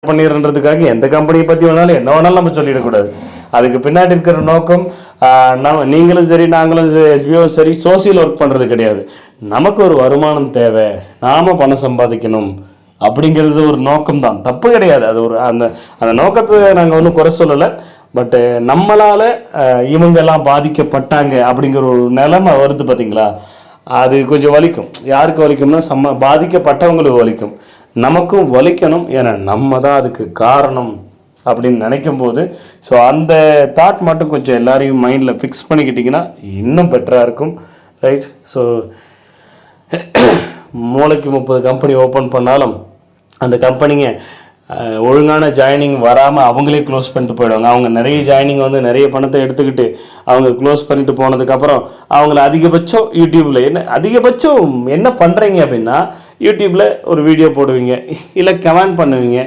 பண்ணிடுறதுக்காக எந்த கம்பெனியை பற்றி வேணாலும் என்ன வேணாலும் நம்ம சொல்லிடக்கூடாது. அதுக்கு பின்னாடி இருக்கிற நோக்கம் நீங்களும் சரி நாங்களும் எஸ்பிஓவும் சரி சோசியல் ஒர்க் பண்ணுறது கிடையாது. நமக்கு ஒரு வருமானம் தேவை, நாம பணம் சம்பாதிக்கணும் அப்படிங்கிறது ஒரு நோக்கம் தான், தப்பு கிடையாது. அது ஒரு அந்த நோக்கத்தை நாங்கள் ஒன்றும் குறை சொல்லலை. பட்டு நம்மளால் இவங்கெல்லாம் பாதிக்கப்பட்டாங்க அப்படிங்கிற ஒரு நிலைமை வருது பார்த்தீங்களா, அது கொஞ்சம் வலிக்கும். யாருக்கு வலிக்கும்னா பாதிக்கப்பட்டவங்களுக்கு வலிக்கும், நமக்கும் வலிக்கணும். ஏன்னா நம்ம தான் அதுக்கு காரணம் அப்படின்னு நினைக்கும் போது ஸோ அந்த தாட் மட்டும் கொஞ்சம் எல்லாரையும் மைண்டில் ஃபிக்ஸ் பண்ணிக்கிட்டிங்கன்னா இன்னும் பெட்டராக இருக்கும். ரைட். ஸோ மூளைக்கு 30 கம்பெனி ஓப்பன் பண்ணாலும் அந்த கம்பெனிங்க ஒழுங்கான ஜாயினிங் வராமல் அவங்களே க்ளோஸ் பண்ணிட்டு போயிடுவாங்க. அவங்க நிறைய ஜாயினிங் வந்து நிறைய பணத்தை எடுத்துக்கிட்டு அவங்க க்ளோஸ் பண்ணிட்டு போனதுக்கப்புறம் அவங்கள அதிகபட்சம் யூடியூப்பில் அதிகபட்சம் என்ன பண்ணுறீங்க அப்படின்னா, யூடியூப்பில் ஒரு வீடியோ போடுவீங்க, இல்லை கமெண்ட் பண்ணுவீங்க,